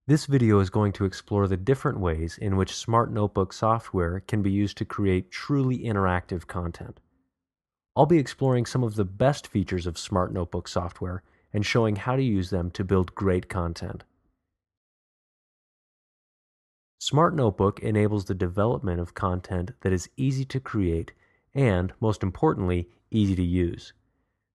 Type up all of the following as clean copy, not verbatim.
This video is going to explore the different ways in which Smart Notebook software can be used to create truly interactive content. I'll be exploring some of the best features of Smart Notebook software and showing how to use them to build great content. Smart Notebook enables the development of content that is easy to create and, most importantly, easy to use.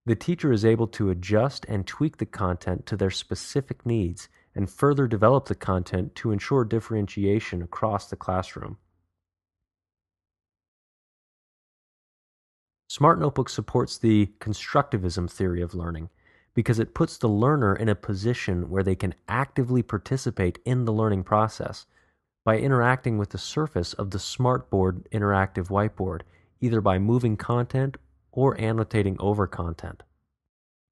The teacher is able to adjust and tweak the content to their specific needs and further develop the content to ensure differentiation across the classroom. Smart Notebook supports the constructivism theory of learning because it puts the learner in a position where they can actively participate in the learning process by interacting with the surface of the Smartboard interactive whiteboard, either by moving content or annotating over content.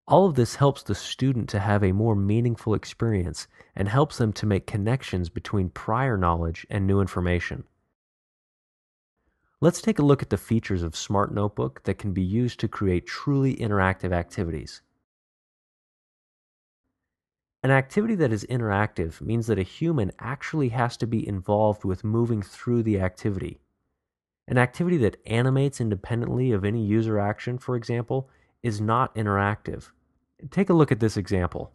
All of this helps the student to have a more meaningful experience and helps them to make connections between prior knowledge and new information. Let's take a look at the features of Smart Notebook that can be used to create truly interactive activities. An activity that is interactive means that a human actually has to be involved with moving through the activity. An activity that animates independently of any user action, for example, is not interactive. Take a look at this example.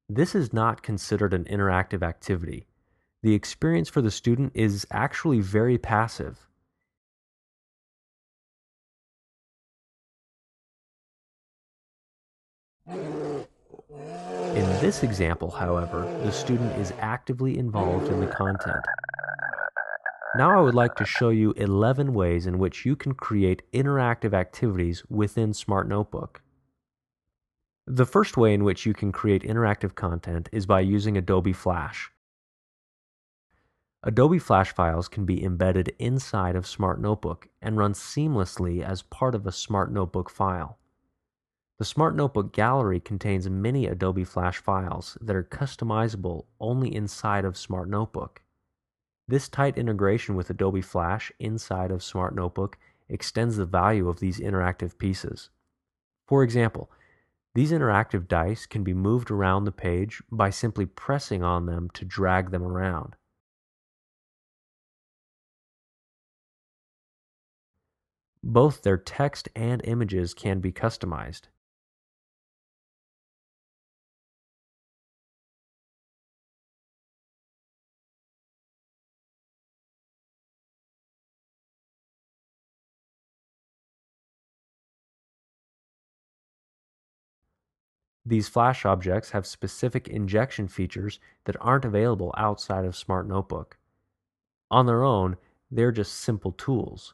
This is not considered an interactive activity. The experience for the student is actually very passive. In this example, however, the student is actively involved in the content. Now I would like to show you 11 ways in which you can create interactive activities within Smart Notebook. The first way in which you can create interactive content is by using Adobe Flash. Adobe Flash files can be embedded inside of Smart Notebook and run seamlessly as part of a Smart Notebook file. The Smart Notebook gallery contains many Adobe Flash files that are customizable only inside of Smart Notebook. This tight integration with Adobe Flash inside of Smart Notebook extends the value of these interactive pieces. For example, these interactive dice can be moved around the page by simply pressing on them to drag them around. Both their text and images can be customized. These Flash objects have specific injection features that aren't available outside of Smart Notebook. On their own, they're just simple tools.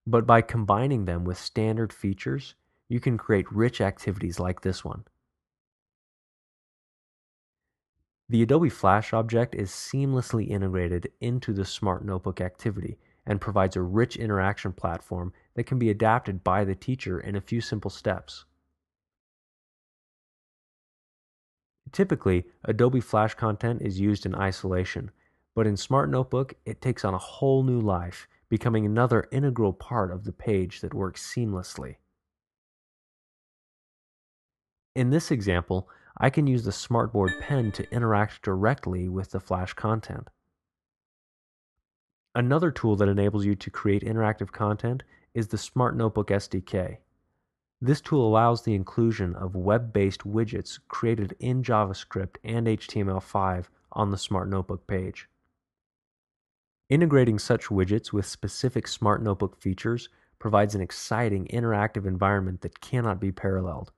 But by combining them with standard features, you can create rich activities like this one. The Adobe Flash object is seamlessly integrated into the Smart Notebook activity and provides a rich interaction platform that can be adapted by the teacher in a few simple steps. Typically, Adobe Flash content is used in isolation, but in Smart Notebook, it takes on a whole new life, becoming another integral part of the page that works seamlessly. In this example, I can use the Smartboard pen to interact directly with the Flash content. Another tool that enables you to create interactive content is the Smart Notebook SDK. This tool allows the inclusion of web-based widgets created in JavaScript and HTML5 on the Smart Notebook page. Integrating such widgets with specific Smart Notebook features provides an exciting interactive environment that cannot be paralleled.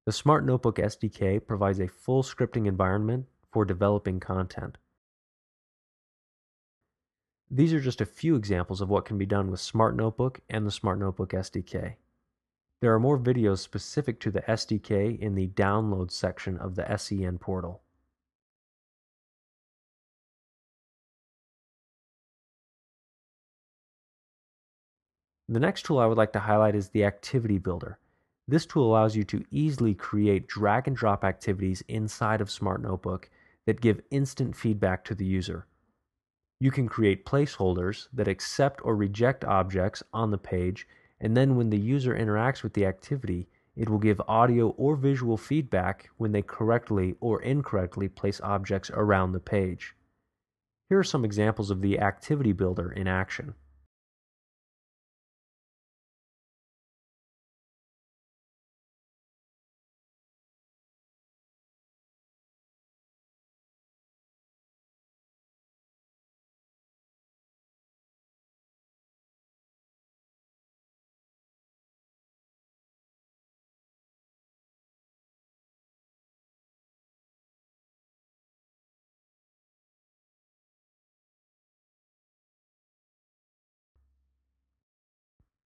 The Smart Notebook SDK provides a full scripting environment for developing content. These are just a few examples of what can be done with Smart Notebook and the Smart Notebook SDK. There are more videos specific to the SDK in the Downloads section of the SEN portal. The next tool I would like to highlight is the Activity Builder. This tool allows you to easily create drag and drop activities inside of Smart Notebook that give instant feedback to the user. You can create placeholders that accept or reject objects on the page and then when the user interacts with the activity, it will give audio or visual feedback when they correctly or incorrectly place objects around the page. Here are some examples of the activity builder in action.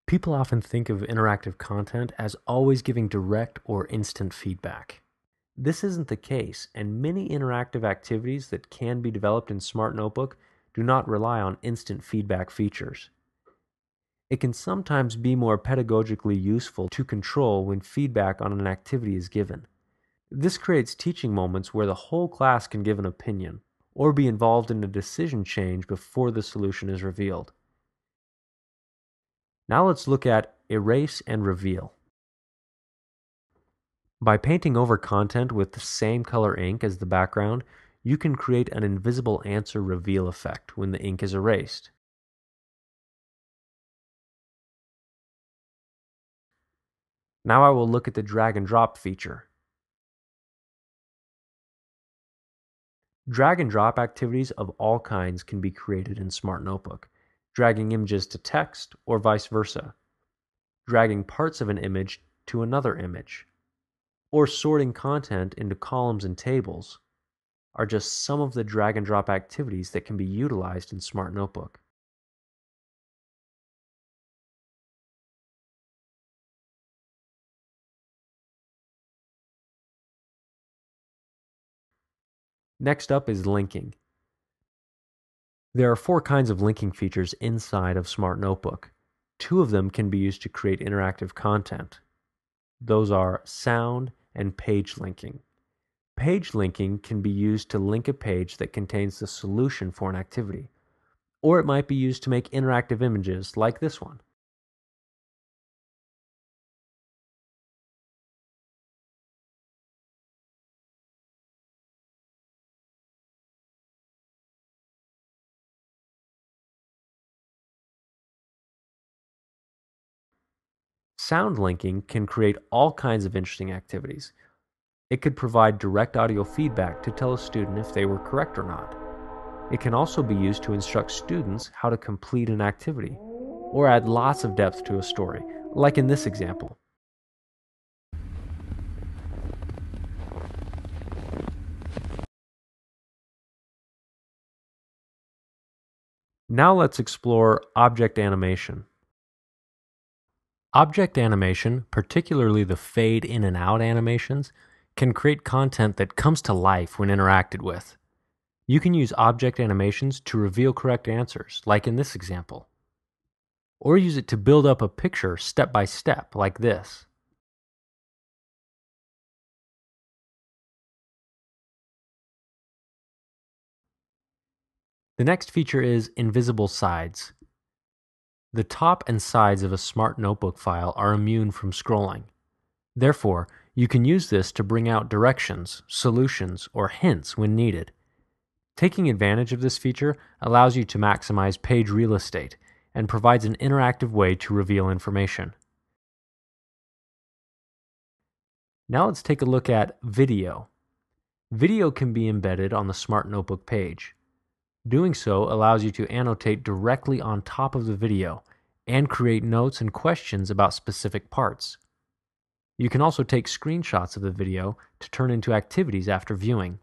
People often think of interactive content as always giving direct or instant feedback. This isn't the case, and many interactive activities that can be developed in Smart Notebook do not rely on instant feedback features. It can sometimes be more pedagogically useful to control when feedback on an activity is given. This creates teaching moments where the whole class can give an opinion or be involved in a decision change before the solution is revealed. Now let's look at erase and reveal. By painting over content with the same color ink as the background, you can create an invisible answer reveal effect when the ink is erased. Now I will look at the drag and drop feature. Drag and drop activities of all kinds can be created in Smart Notebook, dragging images to text or vice versa, dragging parts of an image to another image, or sorting content into columns and tables are just some of the drag and drop activities that can be utilized in Smart Notebook. Next up is linking. There are 4 kinds of linking features inside of Smart Notebook. 2 of them can be used to create interactive content. Those are sound and page linking. Page linking can be used to link a page that contains the solution for an activity, or it might be used to make interactive images like this one. Sound linking can create all kinds of interesting activities. It could provide direct audio feedback to tell a student if they were correct or not. It can also be used to instruct students how to complete an activity, or add lots of depth to a story, like in this example. Now let's explore object animation. Object animation, particularly the fade in and out animations, can create content that comes to life when interacted with. You can use object animations to reveal correct answers, like in this example. Or use it to build up a picture step by step, like this. The next feature is invisible sides. The top and sides of a Smart Notebook file are immune from scrolling. Therefore, you can use this to bring out directions, solutions, or hints when needed. Taking advantage of this feature allows you to maximize page real estate and provides an interactive way to reveal information. Now let's take a look at video. Video can be embedded on the Smart Notebook page. Doing so allows you to annotate directly on top of the video and create notes and questions about specific parts. You can also take screenshots of the video to turn into activities after viewing.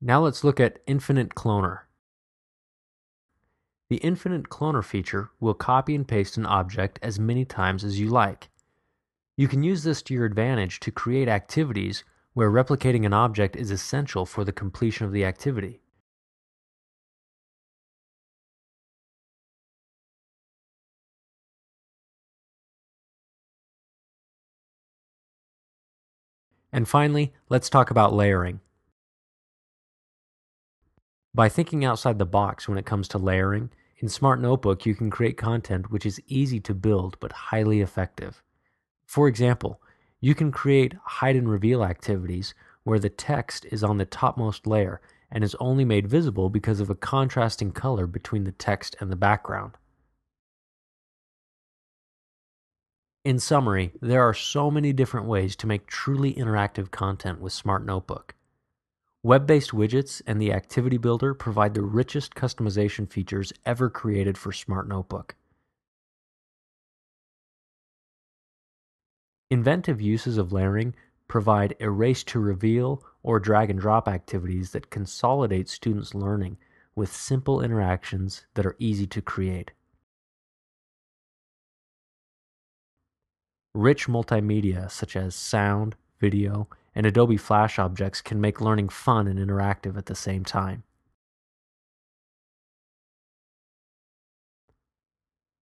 Now let's look at Infinite Cloner. The Infinite Cloner feature will copy and paste an object as many times as you like. You can use this to your advantage to create activities where replicating an object is essential for the completion of the activity. And finally, let's talk about layering. By thinking outside the box when it comes to layering, In Smart Notebook, you can create content which is easy to build but highly effective. For example, you can create hide and reveal activities where the text is on the topmost layer and is only made visible because of a contrasting color between the text and the background. In summary, there are so many different ways to make truly interactive content with Smart Notebook. Web-based widgets and the Activity Builder provide the richest customization features ever created for Smart Notebook. Inventive uses of layering provide erase to reveal or drag and drop activities that consolidate students' learning with simple interactions that are easy to create. Rich multimedia such as sound, video, and Adobe Flash objects can make learning fun and interactive at the same time.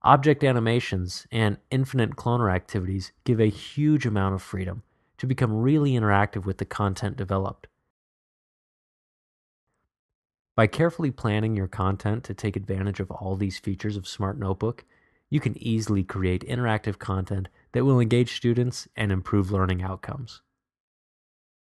Object animations and infinite cloner activities give a huge amount of freedom to become really interactive with the content developed. By carefully planning your content to take advantage of all these features of Smart Notebook, you can easily create interactive content that will engage students and improve learning outcomes.